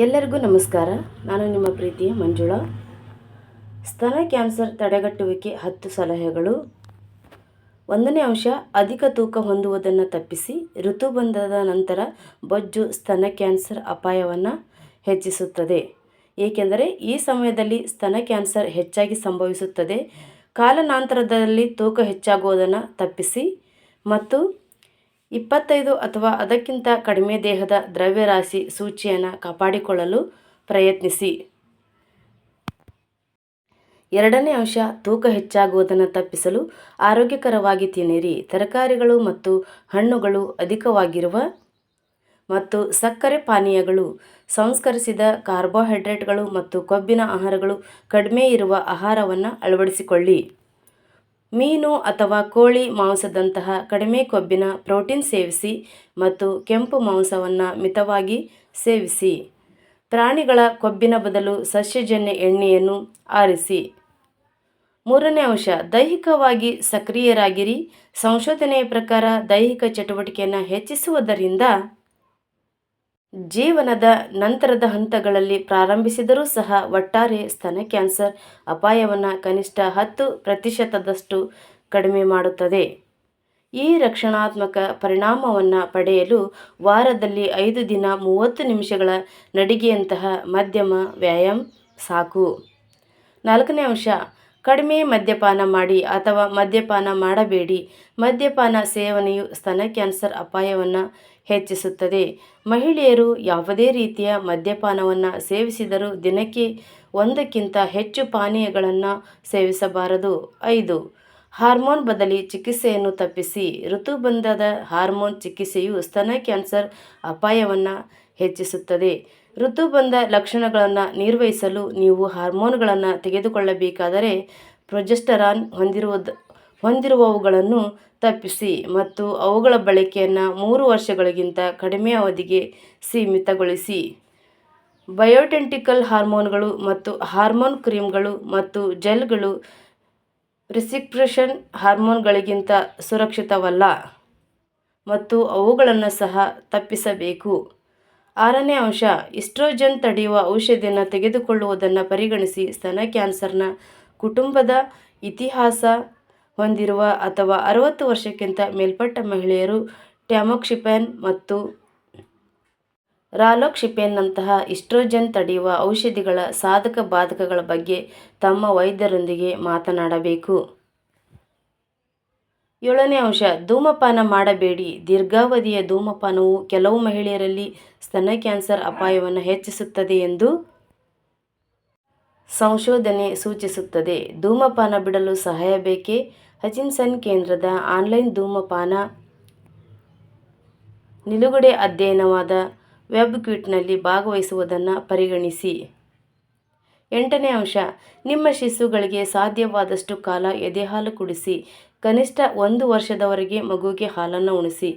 ಎಲ್ಲರಿಗೂ ನಮಸ್ಕಾರ. ನಾನು ನಿಮ್ಮ ಪ್ರೀತಿಯ ಮಂಜುಳಾ. ಸ್ತನ ಕ್ಯಾನ್ಸರ್ ತಡೆಗಟ್ಟುವಿಕೆ 10 ಸಲಹೆಗಳು. 1ನೇ ಅಂಶ, ಅಧಿಕ ತೂಕ ಹೊಂದುವುದನ್ನು ತಪ್ಪಿಸಿ. ಋತುಬಂಧದ ನಂತರ ಬೊಜ್ಜು ಸ್ತನ ಕ್ಯಾನ್ಸರ್ ಅಪಾಯವನ್ನು ಹೆಚ್ಚಿಸುತ್ತದೆ, ಏಕೆಂದರೆ ಈ ಸಮಯದಲ್ಲಿ ಸ್ತನ ಕ್ಯಾನ್ಸರ್ ಹೆಚ್ಚಾಗಿ ಸಂಭವಿಸುತ್ತದೆ. ಕಾಲಾನಂತರದಲ್ಲಿ ತೂಕ ಹೆಚ್ಚಾಗುವುದನ್ನು ತಪ್ಪಿಸಿ ಮತ್ತು 25 ಅಥವಾ ಅದಕ್ಕಿಂತ ಕಡಿಮೆ ದೇಹದ ದ್ರವ್ಯರಾಶಿ ಸೂಚಿಯನ್ನು ಕಾಪಾಡಿಕೊಳ್ಳಲು ಪ್ರಯತ್ನಿಸಿ. 2ನೇ ಅಂಶ, ತೂಕ ಹೆಚ್ಚಾಗುವುದನ್ನು ತಪ್ಪಿಸಲು ಆರೋಗ್ಯಕರವಾಗಿ ತಿನ್ನಿರಿ. ತರಕಾರಿಗಳು ಮತ್ತು ಹಣ್ಣುಗಳು ಅಧಿಕವಾಗಿರುವ ಮತ್ತು ಸಕ್ಕರೆ ಪಾನೀಯಗಳು, ಸಂಸ್ಕರಿಸಿದ ಕಾರ್ಬೋಹೈಡ್ರೇಟ್ಗಳು ಮತ್ತು ಕೊಬ್ಬಿನ ಆಹಾರಗಳು ಕಡಿಮೆ ಇರುವ ಆಹಾರವನ್ನು ಅಳವಡಿಸಿಕೊಳ್ಳಿ. ಮೀನು ಅಥವಾ ಕೋಳಿ ಮಾಂಸದಂತಹ ಕಡಿಮೆ ಕೊಬ್ಬಿನ ಪ್ರೋಟೀನ್ ಸೇವಿಸಿ ಮತ್ತು ಕೆಂಪು ಮಾಂಸವನ್ನು ಮಿತವಾಗಿ ಸೇವಿಸಿ. ಪ್ರಾಣಿಗಳ ಕೊಬ್ಬಿನ ಬದಲು ಸಸ್ಯಜನ್ಯ ಎಣ್ಣೆಯನ್ನು ಆರಿಸಿ. 3ನೇ ಅಂಶ, ದೈಹಿಕವಾಗಿ ಸಕ್ರಿಯರಾಗಿರಿ. ಸಂಶೋಧನೆಯ ಪ್ರಕಾರ ದೈಹಿಕ ಚಟುವಟಿಕೆಯನ್ನು ಹೆಚ್ಚಿಸುವುದರಿಂದ ಜೀವನದ ನಂತರದ ಹಂತಗಳಲ್ಲಿ ಪ್ರಾರಂಭಿಸಿದರೂ ಸಹ ಒಟ್ಟಾರೆ ಸ್ತನ ಕ್ಯಾನ್ಸರ್ ಅಪಾಯವನ್ನು ಕನಿಷ್ಠ 10% ಕಡಿಮೆ ಮಾಡುತ್ತದೆ. ಈ ರಕ್ಷಣಾತ್ಮಕ ಪರಿಣಾಮವನ್ನು ಪಡೆಯಲು ವಾರದಲ್ಲಿ 5 ದಿನ 30 ನಿಮಿಷಗಳ ನಡಿಗೆಯಂತಹ ಮಧ್ಯಮ ವ್ಯಾಯಾಮ ಸಾಕು. 4ನೇ ಅಂಶ, ಕಡಿಮೆ ಮದ್ಯಪಾನ ಮಾಡಿ ಅಥವಾ ಮದ್ಯಪಾನ ಮಾಡಬೇಡಿ. ಮದ್ಯಪಾನ ಸೇವನೆಯು ಸ್ತನ ಕ್ಯಾನ್ಸರ್ ಅಪಾಯವನ್ನು ಹೆಚ್ಚಿಸುತ್ತದೆ. ಮಹಿಳೆಯರು ಯಾವುದೇ ರೀತಿಯ ಮದ್ಯಪಾನವನ್ನು ಸೇವಿಸಿದರೂ ದಿನಕ್ಕೆ 1ಕ್ಕಿಂತ ಹೆಚ್ಚು ಪಾನೀಯಗಳನ್ನು ಸೇವಿಸಬಾರದು. 5. ಹಾರ್ಮೋನ್ ಬದಲಿ ಚಿಕಿತ್ಸೆಯನ್ನು ತಪ್ಪಿಸಿ. ಋತುಬಂಧದ ಹಾರ್ಮೋನ್ ಚಿಕಿತ್ಸೆಯು ಸ್ತನ ಕ್ಯಾನ್ಸರ್ ಅಪಾಯವನ್ನು ಹೆಚ್ಚಿಸುತ್ತದೆ. ಋತುಬಂಧ ಲಕ್ಷಣಗಳನ್ನು ನಿರ್ವಹಿಸಲು ನೀವು ಹಾರ್ಮೋನ್ಗಳನ್ನು ತೆಗೆದುಕೊಳ್ಳಬೇಕಾದರೆ ಪ್ರೊಜೆಸ್ಟರಾನ್ ಹೊಂದಿರುವವುಗಳನ್ನು ತಪ್ಪಿಸಿ ಮತ್ತು ಅವುಗಳ ಬಳಕೆಯನ್ನು 3 ವರ್ಷಗಳಿಗಿಂತ ಕಡಿಮೆ ಅವಧಿಗೆ ಸೀಮಿತಗೊಳಿಸಿ. ಬಯೋಟೆಂಟಿಕಲ್ ಹಾರ್ಮೋನ್ಗಳು ಮತ್ತು ಹಾರ್ಮೋನ್ ಕ್ರೀಮ್ಗಳು ಮತ್ತು ಜೆಲ್ಗಳು ಪ್ರಿಸ್ಕ್ರಿಪ್ಷನ್ ಹಾರ್ಮೋನ್ಗಳಿಗಿಂತ ಸುರಕ್ಷಿತವಲ್ಲ ಮತ್ತು ಅವುಗಳನ್ನು ಸಹ ತಪ್ಪಿಸಬೇಕು. 6ನೇ ಅಂಶ, ಈಸ್ಟ್ರೋಜನ್ ತಡೆಯುವ ಔಷಧಿಯನ್ನು ತೆಗೆದುಕೊಳ್ಳುವುದನ್ನು ಪರಿಗಣಿಸಿ. ಸ್ತನ ಕ್ಯಾನ್ಸರ್ನ ಕುಟುಂಬದ ಇತಿಹಾಸ ಹೊಂದಿರುವ ಅಥವಾ 60 ವರ್ಷಕ್ಕಿಂತ ಮೇಲ್ಪಟ್ಟ ಮಹಿಳೆಯರು ಟ್ಯಾಮೋಕ್ಸಿಫೆನ್ ಮತ್ತು ರಾಲೋಕ್ಸಿಫೆನ್ನಂತಹ ಈಸ್ಟ್ರೋಜನ್ ತಡೆಯುವ ಔಷಧಿಗಳ ಸಾಧಕ ಬಾಧಕಗಳ ಬಗ್ಗೆ ತಮ್ಮ ವೈದ್ಯರೊಂದಿಗೆ ಮಾತನಾಡಬೇಕು. 7ನೇ ಅಂಶ, ಧೂಮಪಾನ ಮಾಡಬೇಡಿ. ದೀರ್ಘಾವಧಿಯ ಧೂಮಪಾನವು ಕೆಲವು ಮಹಿಳೆಯರಲ್ಲಿ ಸ್ತನ ಕ್ಯಾನ್ಸರ್ ಅಪಾಯವನ್ನು ಹೆಚ್ಚಿಸುತ್ತದೆ ಎಂದು ಸಂಶೋಧನೆ ಸೂಚಿಸುತ್ತದೆ. ಧೂಮಪಾನ ಬಿಡಲು ಸಹಾಯ ಬೇಕೇ? ಹಚಿನ್ಸನ್ ಕೇಂದ್ರದ ಆನ್ಲೈನ್ ಧೂಮಪಾನ ನಿಲುಗಡೆ ಅಧ್ಯಯನವಾದ ವೆಬ್ ಕ್ವಿಟ್ನಲ್ಲಿ ಭಾಗವಹಿಸುವುದನ್ನು ಪರಿಗಣಿಸಿ. 8ನೇ ಅಂಶ, ನಿಮ್ಮ ಶಿಶುಗಳಿಗೆ ಸಾಧ್ಯವಾದಷ್ಟು ಕಾಲ ಎದೆಹಾಲು ಕುಡಿಸಿ. ಕನಿಷ್ಠ 1 ವರ್ಷದವರೆಗೆ ಮಗುವಿಗೆ ಹಾಲನ್ನು ಉಣಿಸಿ.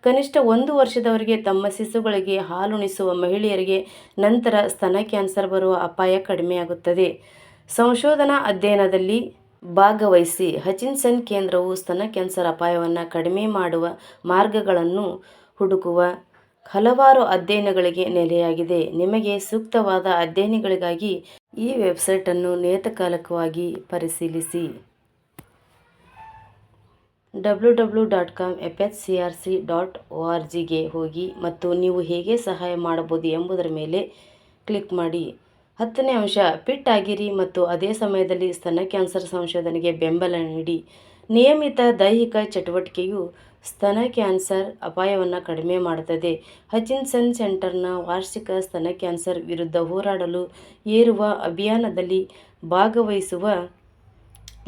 ಕನಿಷ್ಠ 1 ವರ್ಷದವರೆಗೆ ತಮ್ಮ ಶಿಶುಗಳಿಗೆ ಹಾಲುಣಿಸುವ ಮಹಿಳೆಯರಿಗೆ ನಂತರ ಸ್ತನ ಕ್ಯಾನ್ಸರ್ ಬರುವ ಅಪಾಯ ಕಡಿಮೆಯಾಗುತ್ತದೆ. ಸಂಶೋಧನಾ ಅಧ್ಯಯನದಲ್ಲಿ ಭಾಗವಹಿಸಿ. ಹಚಿನ್ಸನ್ ಕೇಂದ್ರವು ಸ್ತನ ಕ್ಯಾನ್ಸರ್ ಅಪಾಯವನ್ನು ಕಡಿಮೆ ಮಾಡುವ ಮಾರ್ಗಗಳನ್ನು ಹುಡುಕುವ ಹಲವಾರು ಅಧ್ಯಯನಗಳಿಗೆ ನೆಲೆಯಾಗಿದೆ. ನಿಮಗೆ ಸೂಕ್ತವಾದ ಅಧ್ಯಯನಗಳಿಗಾಗಿ ಈ ವೆಬ್ಸೈಟನ್ನು ನಿಯತಕಾಲಿಕವಾಗಿ ಪರಿಶೀಲಿಸಿ. www.fhcrc.org ಹೋಗಿ ಮತ್ತು ನೀವು ಹೇಗೆ ಸಹಾಯ ಮಾಡಬಹುದು ಎಂಬುದರ ಮೇಲೆ ಕ್ಲಿಕ್ ಮಾಡಿ. 10ನೇ ಅಂಶ, ಫಿಟ್ ಆಗಿರಿ ಮತ್ತು ಅದೇ ಸಮಯದಲ್ಲಿ ಸ್ತನ ಕ್ಯಾನ್ಸರ್ ಸಂಶೋಧನೆಗೆ ಬೆಂಬಲ ನೀಡಿ. ನಿಯಮಿತ ದೈಹಿಕ ಚಟುವಟಿಕೆಯು ಸ್ತನ ಕ್ಯಾನ್ಸರ್ ಅಪಾಯವನ್ನು ಕಡಿಮೆ ಮಾಡುತ್ತದೆ. ಹಚಿನ್ಸನ್ ಸೆಂಟರ್ನ ವಾರ್ಷಿಕ ಸ್ತನ ಕ್ಯಾನ್ಸರ್ ವಿರುದ್ಧ ಹೋರಾಡಲು ಏರುವ ಅಭಿಯಾನದಲ್ಲಿ ಭಾಗವಹಿಸುವ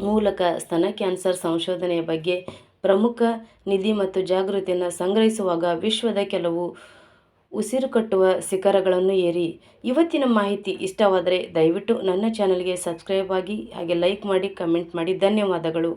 ಮೂಲಕ ಸ್ತನ ಕ್ಯಾನ್ಸರ್ ಸಂಶೋಧನೆಯ ಬಗ್ಗೆ ಪ್ರಮುಖ ನಿಧಿ ಮತ್ತು ಜಾಗೃತಿಯನ್ನು ಸಂಗ್ರಹಿಸುವಾಗ ವಿಶ್ವದ ಕೆಲವು ಉಸಿರುಕಟ್ಟುವ ಶಿಖರಗಳನ್ನು ಏರಿ. ಇವತ್ತಿನ ಮಾಹಿತಿ ಇಷ್ಟವಾದರೆ ದಯವಿಟ್ಟು ನನ್ನ ಚಾನಲ್ಗೆ ಸಬ್ಸ್ಕ್ರೈಬ್ ಆಗಿ, ಹಾಗೆ ಲೈಕ್ ಮಾಡಿ, ಕಮೆಂಟ್ ಮಾಡಿ. ಧನ್ಯವಾದಗಳು.